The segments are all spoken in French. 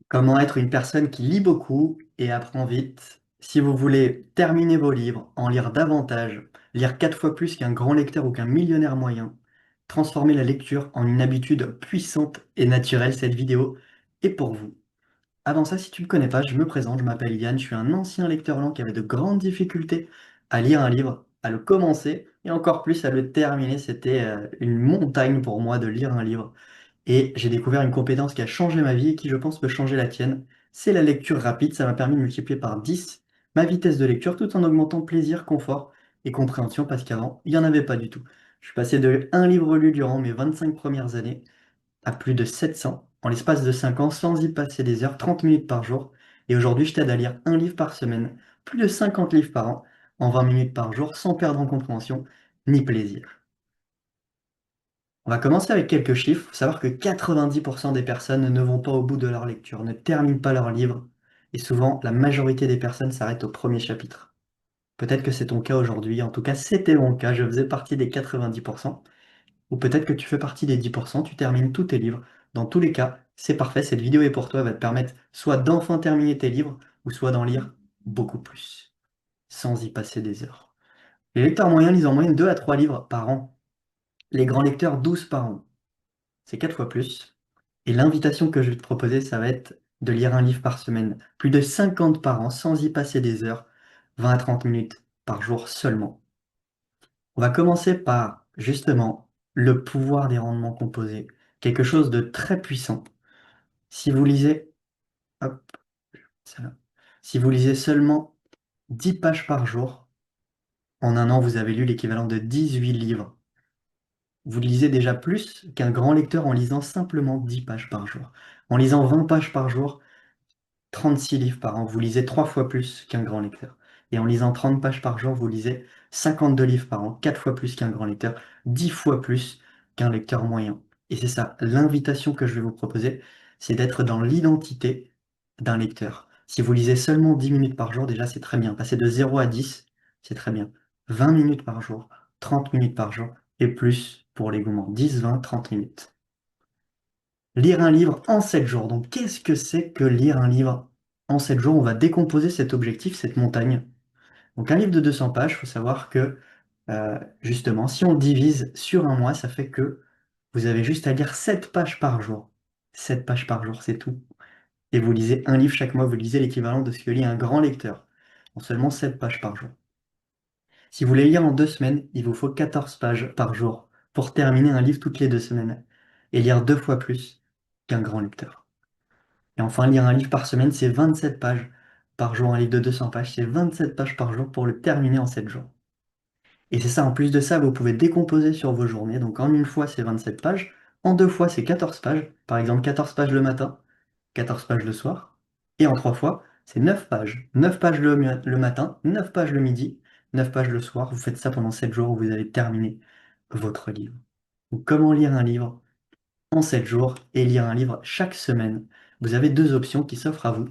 Comment être une personne qui lit beaucoup et apprend vite? Si vous voulez terminer vos livres, en lire davantage, lire 4 fois plus qu'un grand lecteur ou qu'un millionnaire moyen, transformer la lecture en une habitude puissante et naturelle, cette vidéo est pour vous. Avant ça, si tu ne me connais pas, je me présente, je m'appelle Yann, je suis un ancien lecteur lent qui avait de grandes difficultés à lire un livre, à le commencer et encore plus à le terminer. C'était une montagne pour moi de lire un livre. Et j'ai découvert une compétence qui a changé ma vie et qui, je pense, peut changer la tienne. C'est la lecture rapide. Ça m'a permis de multiplier par 10 ma vitesse de lecture tout en augmentant plaisir, confort et compréhension parce qu'avant, il n'y en avait pas du tout. Je suis passé de un livre lu durant mes 25 premières années à plus de 700 en l'espace de 5 ans sans y passer des heures, 30 minutes par jour. Et aujourd'hui, je t'aide à lire un livre par semaine, plus de 50 livres par an, en 20 minutes par jour, sans perdre en compréhension ni plaisir. On va commencer avec quelques chiffres. Il faut savoir que 90% des personnes ne vont pas au bout de leur lecture, ne terminent pas leur livre, et souvent la majorité des personnes s'arrêtent au premier chapitre. Peut-être que c'est ton cas aujourd'hui, en tout cas c'était mon cas, je faisais partie des 90%, ou peut-être que tu fais partie des 10%, tu termines tous tes livres. Dans tous les cas, c'est parfait, cette vidéo est pour toi, elle va te permettre soit d'enfin terminer tes livres, ou soit d'en lire beaucoup plus, sans y passer des heures. Les lecteurs moyens lisent en moyenne 2 à 3 livres par an, les grands lecteurs 12 par an. C'est 4 fois plus. Et l'invitation que je vais te proposer, ça va être de lire un livre par semaine. Plus de 50 par an, sans y passer des heures, 20 à 30 minutes par jour seulement. On va commencer par, justement, le pouvoir des rendements composés. Quelque chose de très puissant. Si vous lisez, hop, c'est là. Si vous lisez seulement 10 pages par jour, en un an, vous avez lu l'équivalent de 18 livres. Vous lisez déjà plus qu'un grand lecteur en lisant simplement 10 pages par jour. En lisant 20 pages par jour, 36 livres par an, vous lisez 3 fois plus qu'un grand lecteur. Et en lisant 30 pages par jour, vous lisez 52 livres par an, 4 fois plus qu'un grand lecteur, 10 fois plus qu'un lecteur moyen. Et c'est ça, l'invitation que je vais vous proposer, c'est d'être dans l'identité d'un lecteur. Si vous lisez seulement 10 minutes par jour, déjà c'est très bien. Passer de 0 à 10, c'est très bien. 20 minutes par jour, 30 minutes par jour, et plus pour les gourmands. 10, 20, 30 minutes. Lire un livre en 7 jours. Donc, qu'est-ce que c'est que lire un livre en 7 jours? On va décomposer cet objectif, cette montagne. Donc, un livre de 200 pages, il faut savoir que, justement, si on le divise sur un mois, ça fait que vous avez juste à lire 7 pages par jour. 7 pages par jour, c'est tout. Et vous lisez un livre chaque mois, vous lisez l'équivalent de ce que lit un grand lecteur, en seulement 7 pages par jour. Si vous voulez lire en 2 semaines, il vous faut 14 pages par jour pour terminer un livre toutes les 2 semaines et lire 2 fois plus qu'un grand lecteur. Et enfin, lire un livre par semaine, c'est 27 pages par jour. Un livre de 200 pages, c'est 27 pages par jour pour le terminer en 7 jours. Et c'est ça, en plus de ça, vous pouvez décomposer sur vos journées. Donc en une fois, c'est 27 pages. En deux fois, c'est 14 pages. Par exemple, 14 pages le matin, 14 pages le soir. Et en trois fois, c'est 9 pages. 9 pages le matin, 9 pages le midi, 9 pages le soir. Vous faites ça pendant 7 jours où vous allez terminer votre livre. Donc comment lire un livre en 7 jours et lire un livre chaque semaine? Vous avez deux options qui s'offrent à vous.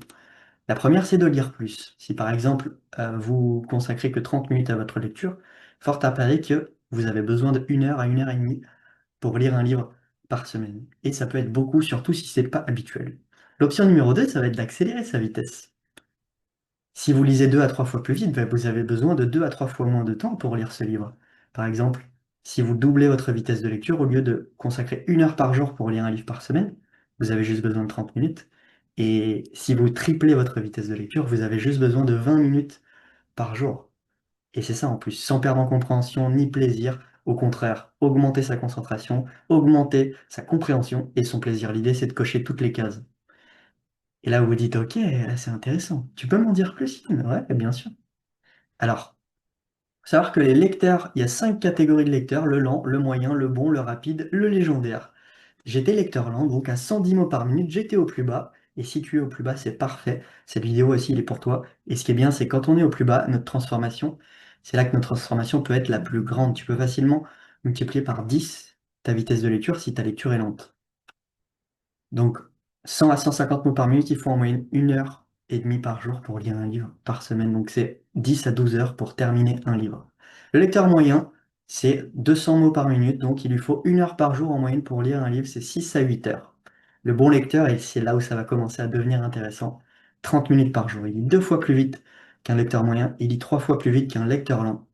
La première, c'est de lire plus. Si par exemple, vous consacrez que 30 minutes à votre lecture, fort à parier que vous avez besoin de 1 heure à 1 heure et demie pour lire un livre par semaine. Et ça peut être beaucoup, surtout si c'est pas habituel. L'option numéro 2, ça va être d'accélérer sa vitesse. Si vous lisez 2 à 3 fois plus vite, ben, vous avez besoin de 2 à 3 fois moins de temps pour lire ce livre. Par exemple, si vous doublez votre vitesse de lecture, au lieu de consacrer 1 heure par jour pour lire un livre par semaine, vous avez juste besoin de 30 minutes. Et si vous triplez votre vitesse de lecture, vous avez juste besoin de 20 minutes par jour. Et c'est ça en plus, sans perdre en compréhension ni plaisir. Au contraire, augmenter sa concentration, augmenter sa compréhension et son plaisir. L'idée, c'est de cocher toutes les cases. Et là, vous vous dites, ok, c'est intéressant. Tu peux m'en dire plus, Yann? Ouais, bien sûr. Alors, faut savoir que les lecteurs, il y a 5 catégories de lecteurs, le lent, le moyen, le bon, le rapide, le légendaire. J'étais lecteur lent, donc à 110 mots par minute, j'étais au plus bas. Et si tu es au plus bas, c'est parfait. Cette vidéo aussi, il est pour toi. Et ce qui est bien, c'est quand on est au plus bas, notre transformation, c'est là que notre transformation peut être la plus grande. Tu peux facilement multiplier par 10 ta vitesse de lecture si ta lecture est lente. Donc, 100 à 150 mots par minute, il faut en moyenne 1 heure et demie par jour pour lire un livre par semaine. Donc, c'est 10 à 12 heures pour terminer un livre. Le lecteur moyen, c'est 200 mots par minute. Donc, il lui faut 1 heure par jour en moyenne pour lire un livre. C'est 6 à 8 heures. Le bon lecteur, et c'est là où ça va commencer à devenir intéressant, 30 minutes par jour. Il lit 2 fois plus vite qu'un lecteur moyen, il lit 3 fois plus vite qu'un lecteur lent.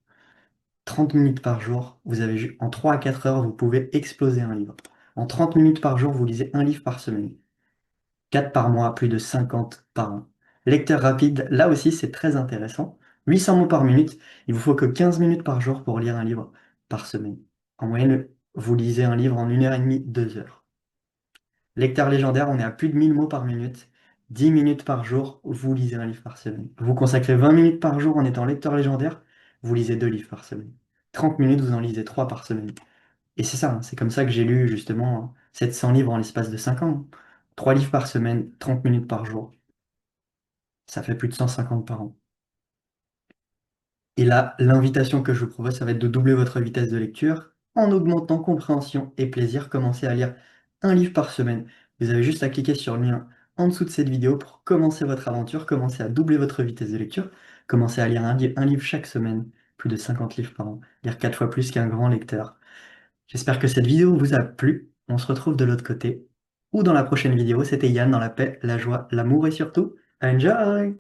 30 minutes par jour, vous avez en 3 à 4 heures, vous pouvez exploser un livre. En 30 minutes par jour, vous lisez un livre par semaine. 4 par mois, plus de 50 par an. Lecteur rapide, là aussi c'est très intéressant. 800 mots par minute, il vous faut que 15 minutes par jour pour lire un livre par semaine. En moyenne, vous lisez un livre en 1 heure et demie, 2 heures. Lecteur légendaire, on est à plus de 1000 mots par minute. 10 minutes par jour, vous lisez un livre par semaine. Vous consacrez 20 minutes par jour en étant lecteur légendaire, vous lisez 2 livres par semaine. 30 minutes, vous en lisez 3 par semaine. Et c'est ça, hein, c'est comme ça que j'ai lu justement 700 livres en l'espace de 5 ans. 3 livres par semaine, 30 minutes par jour. Ça fait plus de 150 par an. Et là, l'invitation que je vous propose, ça va être de doubler votre vitesse de lecture en augmentant compréhension et plaisir. Commencez à lire un livre par semaine. Vous avez juste à cliquer sur le lien en dessous de cette vidéo pour commencer votre aventure, commencer à doubler votre vitesse de lecture, commencer à lire un livre chaque semaine, plus de 50 livres par an, lire 4 fois plus qu'un grand lecteur. J'espère que cette vidéo vous a plu. On se retrouve de l'autre côté ou dans la prochaine vidéo. C'était Yann dans la paix, la joie, l'amour et surtout, enjoy!